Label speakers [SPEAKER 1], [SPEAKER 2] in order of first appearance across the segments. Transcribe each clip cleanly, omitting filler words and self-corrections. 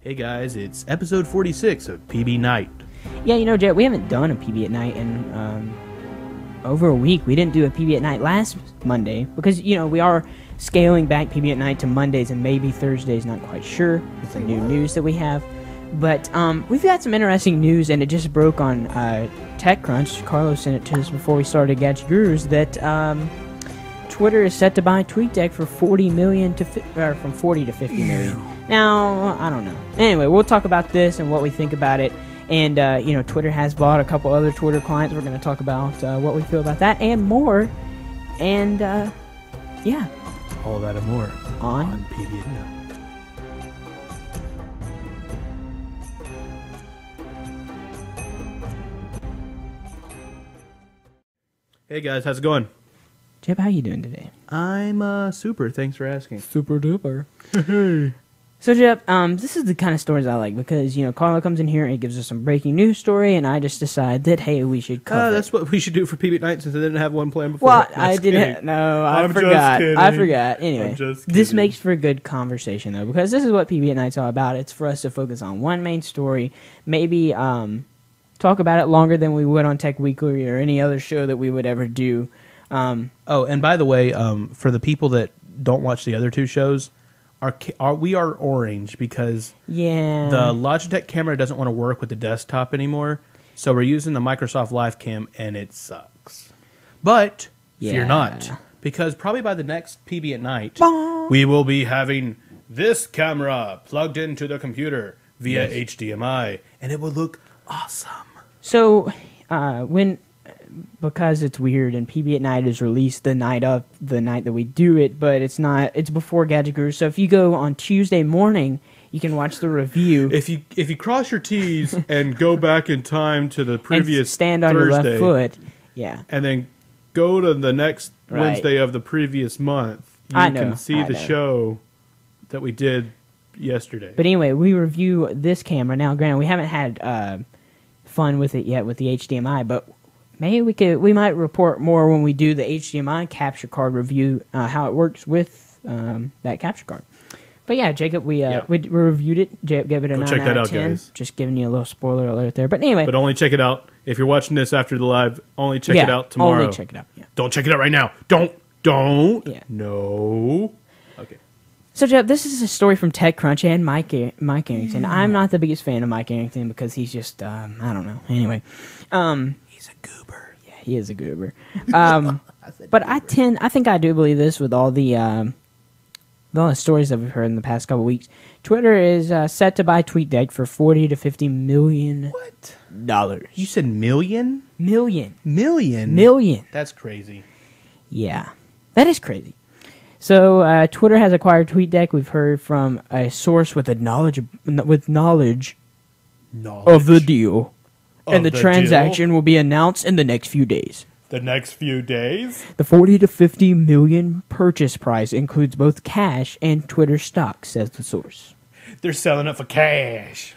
[SPEAKER 1] Hey guys, it's episode 46 of PB Night.
[SPEAKER 2] Yeah, you know, Jet, we haven't done a PB at night in over a week. We didn't do a PB at night last Monday because, you know, we are scaling back PB at night to Mondays and maybe Thursdays, not quite sure. It's the new news that we have. But we've got some interesting news, and it just broke on TechCrunch. Carlos sent it to us before we started Gadget Gurus that Twitter is set to buy Tweetdeck for $40 million from $40 to $50 million. Now, I don't know. Anyway, we'll talk about this and what we think about it. And, you know, Twitter has bought a couple other Twitter clients. We're going to talk about what we feel about that and more. And, yeah.
[SPEAKER 1] All that and more
[SPEAKER 2] On
[SPEAKER 1] PB at Night. Hey guys, how's it going?
[SPEAKER 2] Jeb, how you doing today?
[SPEAKER 1] I'm super, thanks for asking.
[SPEAKER 2] Super duper. So, Jeb, this is the kind of stories I like because, you know, Carla comes in here and gives us some breaking news story, and I just decide that, hey, we should cover
[SPEAKER 1] That's what we should do for PB at Night since I didn't have one planned before.
[SPEAKER 2] Well, I didn't. No, I forgot. I forgot. Anyway, this makes for a good conversation, though, because this is what PB at Night's all about. It's for us to focus on one main story, maybe talk about it longer than we would on Tech Weekly or any other show that we would ever do.
[SPEAKER 1] Oh, and by the way, for the people that don't watch the other two shows, we are orange because the Logitech camera doesn't want to work with the desktop anymore, so we're using the Microsoft Live Cam, and it sucks. But fear not, because probably by the next PB at Night, we will be having this camera plugged into the computer via HDMI, and it will look awesome.
[SPEAKER 2] So, because it's weird and PB at Night is released the night that we do it, but it's before Gadget Guru. So if you go on Tuesday morning, you can watch the review.
[SPEAKER 1] If you cross your T's and go back in time to the previous
[SPEAKER 2] stand on
[SPEAKER 1] Thursday,
[SPEAKER 2] your left foot, and
[SPEAKER 1] then go to the next Wednesday of the previous month, you can see the show that we did yesterday.
[SPEAKER 2] But anyway, we review this camera. Now, granted, we haven't had fun with it yet with the HDMI, but maybe we might report more when we do the HDMI capture card review, how it works with that capture card. But yeah, Jacob, we reviewed it. Jacob gave it a 9 out of 10. Guys. Just giving you a little spoiler alert there. But anyway.
[SPEAKER 1] But only check it out. If you're watching this after the live, only check it out tomorrow.
[SPEAKER 2] Only check it out. Yeah.
[SPEAKER 1] Don't check it out right now. Don't.
[SPEAKER 2] Yeah.
[SPEAKER 1] No. Okay.
[SPEAKER 2] So, Jeff, this is a story from TechCrunch and Mike Arrington. I'm not the biggest fan of Mike Arrington because he's just, I don't know. Anyway.
[SPEAKER 1] He's a goober.
[SPEAKER 2] Yeah, he is a goober. But I think I do believe this with all the stories that we've heard in the past couple weeks. Twitter is set to buy TweetDeck for $40 to $50 million.
[SPEAKER 1] What?
[SPEAKER 2] You
[SPEAKER 1] said million?
[SPEAKER 2] Million.
[SPEAKER 1] Million? That's crazy.
[SPEAKER 2] Yeah, that is crazy. So Twitter has acquired TweetDeck. We've heard from a source with knowledge of the deal. And the transaction will be announced in the next few days.
[SPEAKER 1] The next few days?
[SPEAKER 2] The $40 to $50 million purchase price includes both cash and Twitter stock, says the source.
[SPEAKER 1] They're selling it for cash.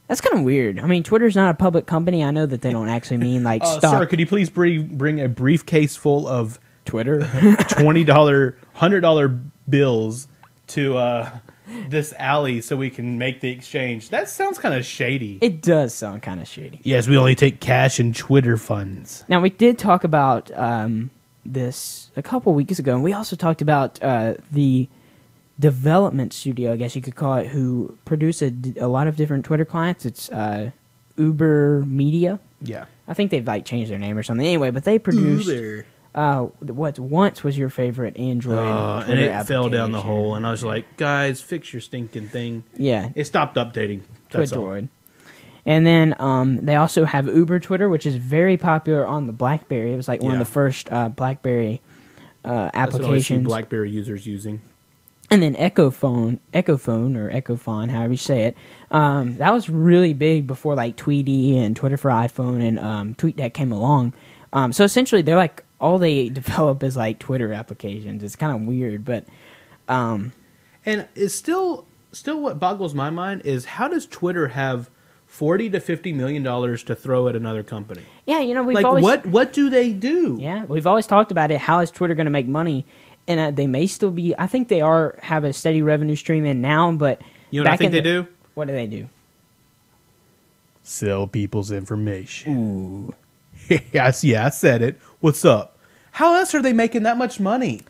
[SPEAKER 2] That's kind of weird. I mean, Twitter's not a public company. I know that they don't actually mean like stock.
[SPEAKER 1] Sir, could you please bring a briefcase full of
[SPEAKER 2] Twitter
[SPEAKER 1] $20, $100 bills to this alley so we can make the exchange? That sounds kind of shady.
[SPEAKER 2] It does sound kind of shady.
[SPEAKER 1] Yes, we only take cash and Twitter funds.
[SPEAKER 2] Now, we did talk about this a couple weeks ago, and we also talked about the development studio, I guess you could call it, who produce a lot of different Twitter clients. It's Uber Media.
[SPEAKER 1] Yeah.
[SPEAKER 2] I think they've like changed their name or something. Anyway, but they produced what once was your favorite Android
[SPEAKER 1] and it fell down the hole, and I was like, guys, fix your stinking thing.
[SPEAKER 2] Yeah.
[SPEAKER 1] It stopped updating. That's all.
[SPEAKER 2] And then they also have Uber Twitter, which is very popular on the BlackBerry. It was like one of the first BlackBerry applications.
[SPEAKER 1] That's what I see BlackBerry users using.
[SPEAKER 2] And then Echophone or Echophon, however you say it, that was really big before like Tweety and Twitter for iPhone and TweetDeck came along. So essentially, they're like all they develop is like Twitter applications. It's kind of weird, but
[SPEAKER 1] and it's still what boggles my mind is how does Twitter have $40 to $50 million to throw at another company?
[SPEAKER 2] Yeah, you know,
[SPEAKER 1] what do they do?
[SPEAKER 2] Yeah, we've always talked about it. How is Twitter going to make money? And they may still be. I think they have a steady revenue stream in now, but
[SPEAKER 1] you know what I think they do?
[SPEAKER 2] What do they do?
[SPEAKER 1] Sell people's information.
[SPEAKER 2] Ooh.
[SPEAKER 1] Yeah, I said it. What's up? How else are they making that much money?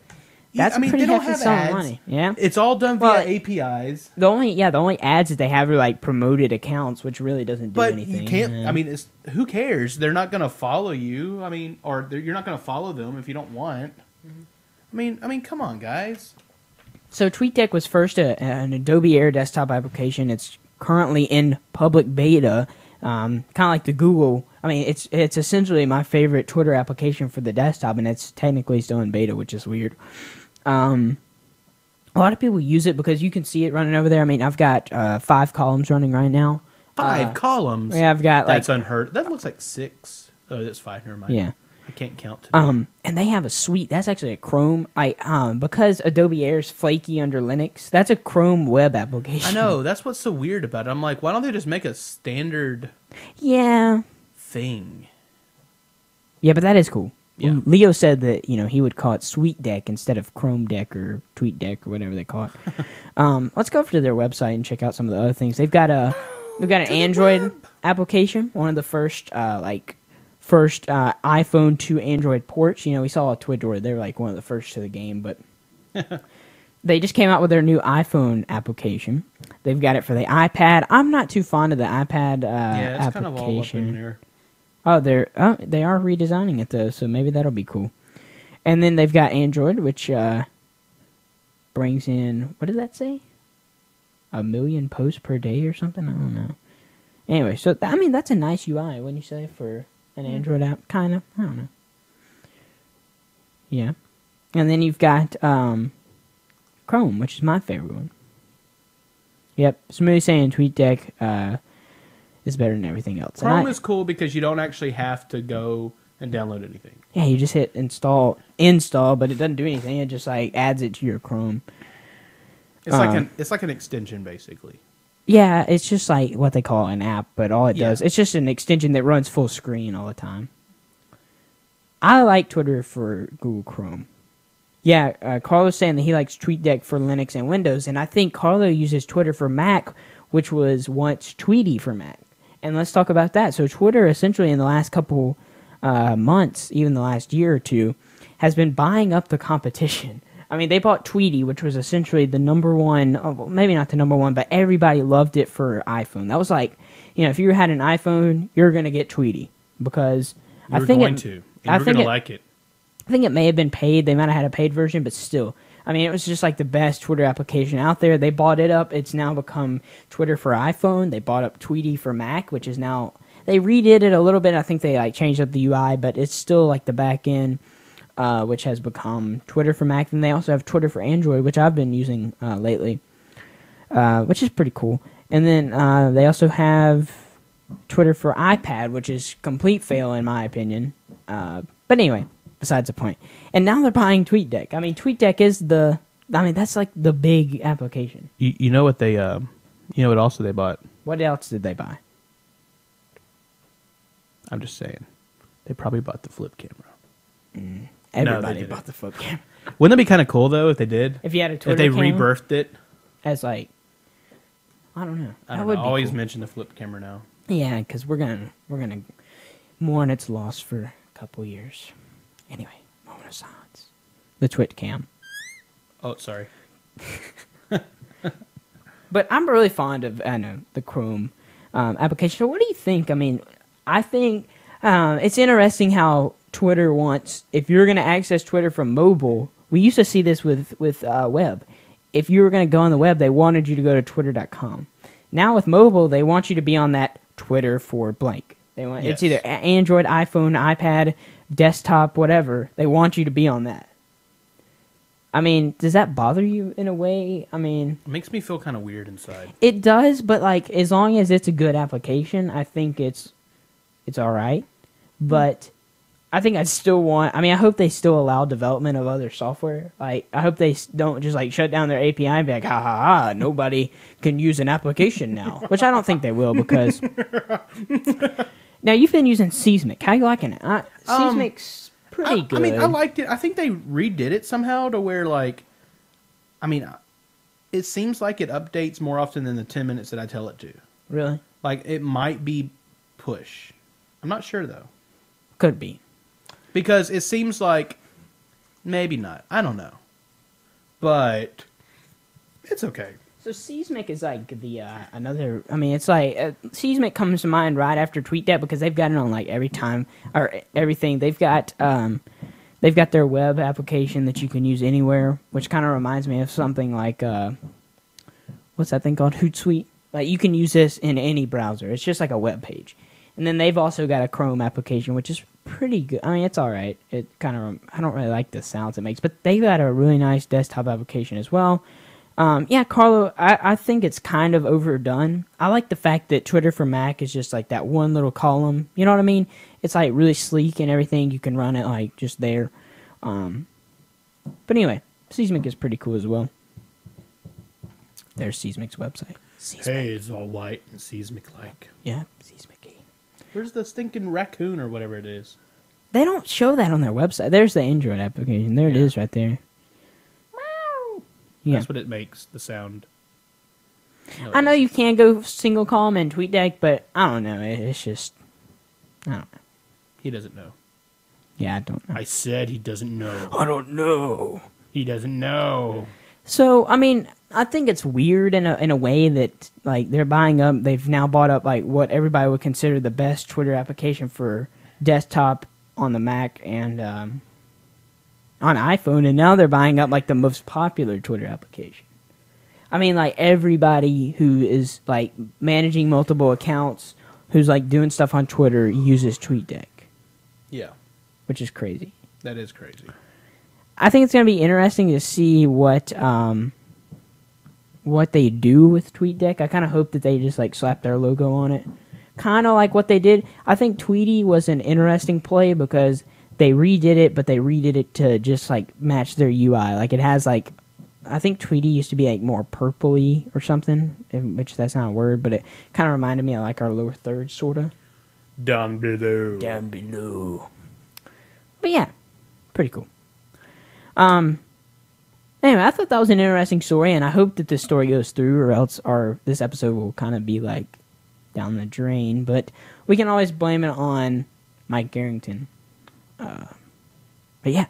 [SPEAKER 2] That's pretty
[SPEAKER 1] they don't
[SPEAKER 2] hefty
[SPEAKER 1] have
[SPEAKER 2] sum of
[SPEAKER 1] ads.
[SPEAKER 2] money. Yeah,
[SPEAKER 1] It's all done via APIs.
[SPEAKER 2] The only ads that they have are like promoted accounts, which really doesn't do
[SPEAKER 1] But
[SPEAKER 2] anything.
[SPEAKER 1] you can't. I mean, who cares? They're not going to follow you. I mean, or you're not going to follow them if you don't want. I mean, come on, guys.
[SPEAKER 2] So TweetDeck was first an Adobe Air desktop application. It's currently in public beta, kind of like the Google. I mean, it's essentially my favorite Twitter application for the desktop, and it's technically still in beta, which is weird. A lot of people use it because you can see it running over there. I mean, I've got 5 columns running right now.
[SPEAKER 1] 5 columns?
[SPEAKER 2] Yeah, I've got
[SPEAKER 1] that's unheard. That looks like 6. Oh, that's 5. Never mind.
[SPEAKER 2] Yeah.
[SPEAKER 1] I can't count today.
[SPEAKER 2] And they have a suite. That's actually a Chrome. Because Adobe Air is flaky under Linux, that's a Chrome web application.
[SPEAKER 1] I know. That's what's so weird about it. I'm like, why don't they just make a standard thing?
[SPEAKER 2] Yeah, but that is cool.
[SPEAKER 1] Yeah.
[SPEAKER 2] Leo said that he would call it SweetDeck instead of Chrome Deck or TweetDeck or whatever they call it. Let's go over to their website and check out some of the other things. They've got an Android application, one of the first iPhone to Android ports. We saw a Twitter. They were like one of the first to the game, but they just came out with their new iPhone application. They've got it for the iPad. I'm not too fond of the iPad
[SPEAKER 1] yeah, it's
[SPEAKER 2] application.
[SPEAKER 1] kind of all up in there.
[SPEAKER 2] They are redesigning it though, so maybe that'll be cool. And then they've got Android, which brings in, what did that say? 1 million posts per day or something? I don't know. Anyway, so that's a nice UI, wouldn't you say, for an Android app? Kind of. I don't know. Yeah. And then you've got Chrome, which is my favorite one. Yep. Smooth saying TweetDeck is better than everything else.
[SPEAKER 1] Chrome is cool because you don't actually have to go and download anything.
[SPEAKER 2] Yeah, you just hit install, but it doesn't do anything. It just adds it to your Chrome.
[SPEAKER 1] It's like an extension basically.
[SPEAKER 2] Yeah, it's just like what they call an app, but all it does, it's just an extension that runs full screen all the time. I like Twitter for Google Chrome. Yeah, Carlo's saying that he likes TweetDeck for Linux and Windows, and I think Carlo uses Twitter for Mac, which was once Tweety for Mac. And let's talk about that. So Twitter, essentially in the last couple months, even the last year or two, has been buying up the competition. I mean, they bought Tweety, which was essentially the number one, well, maybe not the number one, but everybody loved it for iPhone. That was like, if you had an iPhone, you're going to get Tweety. Because
[SPEAKER 1] you're going to like it.
[SPEAKER 2] I think it may have been paid. They might have had a paid version, but still. I mean, it was just like the best Twitter application out there. They bought it up. It's now become Twitter for iPhone. They bought up Tweety for Mac, which is now, they redid it a little bit. I think they changed up the UI, but it's still like the back end, which has become Twitter for Mac. And they also have Twitter for Android, which I've been using lately, which is pretty cool. And then they also have Twitter for iPad, which is complete fail in my opinion. But anyway, besides the point. And now they're buying TweetDeck. I mean, TweetDeck is that's like the big application.
[SPEAKER 1] You know what they, what also they bought?
[SPEAKER 2] What else did they buy?
[SPEAKER 1] I'm just saying. They probably bought the flip camera.
[SPEAKER 2] Everybody bought the flip camera.
[SPEAKER 1] Wouldn't that be kind of cool, though, if they did?
[SPEAKER 2] If you had a Twitter
[SPEAKER 1] If they
[SPEAKER 2] camera,
[SPEAKER 1] rebirthed it?
[SPEAKER 2] as I don't know.
[SPEAKER 1] I don't know. I always mention the flip camera now.
[SPEAKER 2] Yeah, because we're gonna mourn its loss for a couple years. Anyway, moment of silence. The Twit cam.
[SPEAKER 1] Oh, sorry.
[SPEAKER 2] But I'm really fond of the Chrome application. So what do you think? I mean, I think it's interesting how Twitter wants, if you're going to access Twitter from mobile, we used to see this with web. If you were going to go on the web, they wanted you to go to twitter.com. Now with mobile, they want you to be on that Twitter for blank. They want It's either Android, iPhone, iPad, desktop, whatever. They want you to be on that. I mean, does that bother you in a way? I mean,
[SPEAKER 1] it makes me feel kind of weird inside.
[SPEAKER 2] It does, but as long as it's a good application, I think it's all right. But I think I hope they still allow development of other software. I hope they don't just shut down their API and be like, ha ha ha, nobody can use an application now. Which I don't think they will, because now you've been using Seismic. How you liking it? Seismic's pretty good.
[SPEAKER 1] I mean, I liked it. I think they redid it somehow to where it seems like it updates more often than the 10 minutes that I tell it to.
[SPEAKER 2] Really?
[SPEAKER 1] Like, it might be push. I'm not sure, though.
[SPEAKER 2] Could be.
[SPEAKER 1] Because it seems like... Maybe not. I don't know. But... It's okay.
[SPEAKER 2] So Seismic is like the another. I mean, it's like Seismic comes to mind right after TweetDeck because they've got it on like every time or everything. They've got their web application that you can use anywhere, which kind of reminds me of something like what's that thing called? Hootsuite. Like you can use this in any browser. It's just like a web page. And then they've also got a Chrome application, which is pretty good. I mean, it's all right. It kind of I don't really like the sounds it makes, but they've got a really nice desktop application as well. Yeah, Carlo, I think it's kind of overdone. I like the fact that Twitter for Mac is just like that one little column. You know what I mean? It's like really sleek and everything. You can run it like just there. But anyway, Seismic is pretty cool as well. There's Seismic's website. Seismic.
[SPEAKER 1] Hey, it's all white and Seismic-like.
[SPEAKER 2] Yeah, Seismic-y.
[SPEAKER 1] Where's the stinking raccoon or whatever it is?
[SPEAKER 2] They don't show that on their website. There's the Android application. There it is right there.
[SPEAKER 1] Yeah. That's what it makes, the sound. No,
[SPEAKER 2] I know you can go single column in TweetDeck, but I don't know. It's just... I don't know.
[SPEAKER 1] He doesn't know.
[SPEAKER 2] Yeah, I don't know.
[SPEAKER 1] I said he doesn't know.
[SPEAKER 2] I don't know.
[SPEAKER 1] He doesn't know.
[SPEAKER 2] So, I mean, I think it's weird in a way that, like, they've now bought up, like, what everybody would consider the best Twitter application for desktop on the Mac and, on iPhone, and now they're buying up like the most popular Twitter application. I mean, like everybody who is like managing multiple accounts, who's like doing stuff on Twitter, uses TweetDeck.
[SPEAKER 1] Yeah,
[SPEAKER 2] which is crazy.
[SPEAKER 1] That is crazy.
[SPEAKER 2] I think it's gonna be interesting to see what they do with TweetDeck. I kind of hope that they just like slap their logo on it, kind of like what they did. I think Tweety was an interesting play because they redid it, but they redid it to just like match their UI. Like it has like, I think Tweety used to be like more purpley or something, which that's not a word, but it kind of reminded me of like our lower third sort of.
[SPEAKER 1] Down below.
[SPEAKER 2] Down below. But yeah, pretty cool. Anyway, I thought that was an interesting story, and I hope that this story goes through, or else this episode will kind of be like down the drain. But we can always blame it on Mike Garrington. But yeah.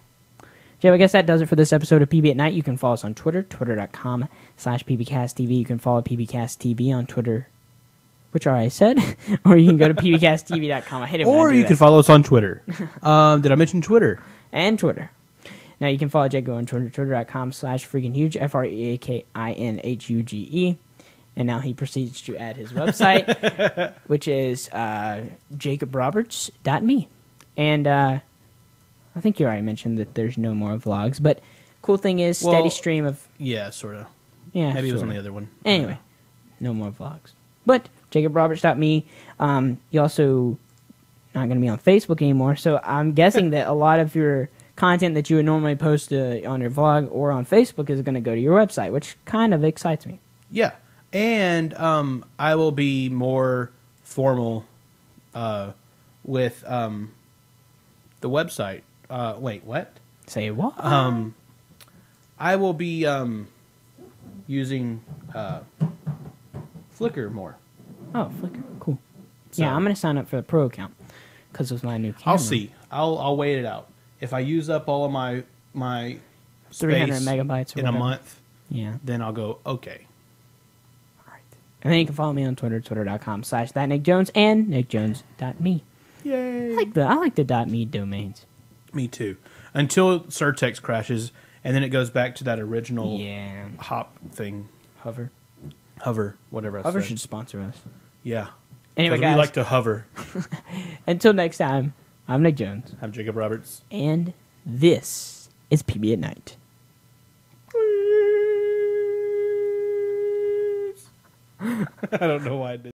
[SPEAKER 2] Joe, I guess that does it for this episode of PB at Night. You can follow us on Twitter, twitter.com/pbcasttv. You can follow pbcasttv on Twitter, which I said, or you can go to pbcasttv.com. I hate it when I do
[SPEAKER 1] you
[SPEAKER 2] that.
[SPEAKER 1] can follow us on Twitter. Did I mention Twitter?
[SPEAKER 2] And Twitter. Now you can follow Jago on Twitter, twitter.com/freakinhuge, FREAKINHUGE. And now he proceeds to add his website, which is jacobroberts.me. And I think you already mentioned that there's no more vlogs, but cool thing is steady stream of...
[SPEAKER 1] Yeah, sort of.
[SPEAKER 2] Yeah,
[SPEAKER 1] maybe it was on the other one.
[SPEAKER 2] Anyway, no more vlogs. But jacobroberts.me, you also not going to be on Facebook anymore, so I'm guessing that a lot of your content that you would normally post on your vlog or on Facebook is going to go to your website, which kind of excites me.
[SPEAKER 1] Yeah, and I will be more formal with the website. Wait, what?
[SPEAKER 2] Say what?
[SPEAKER 1] I will be using Flickr more.
[SPEAKER 2] Oh, Flickr, cool.
[SPEAKER 1] So,
[SPEAKER 2] yeah, I'm gonna sign up for the pro account because of my new camera.
[SPEAKER 1] I'll see. I'll wait it out. If I use up all of my
[SPEAKER 2] 300
[SPEAKER 1] space
[SPEAKER 2] megabytes or
[SPEAKER 1] in
[SPEAKER 2] whatever.
[SPEAKER 1] a month,
[SPEAKER 2] yeah,
[SPEAKER 1] then I'll go okay.
[SPEAKER 2] All right. And then you can follow me on Twitter, twitter.com/thatnickjones and nickjones.me.
[SPEAKER 1] Yay!
[SPEAKER 2] I like the .me domains.
[SPEAKER 1] Me too. Until Certex crashes, and then it goes back to that original hop thing.
[SPEAKER 2] Hover,
[SPEAKER 1] whatever I
[SPEAKER 2] Hover
[SPEAKER 1] said.
[SPEAKER 2] should sponsor us.
[SPEAKER 1] Yeah.
[SPEAKER 2] Anyway, guys.
[SPEAKER 1] We like to hover.
[SPEAKER 2] Until next time, I'm Nick Jones.
[SPEAKER 1] I'm Jacob Roberts.
[SPEAKER 2] And this is PB at Night.
[SPEAKER 1] I don't know why I did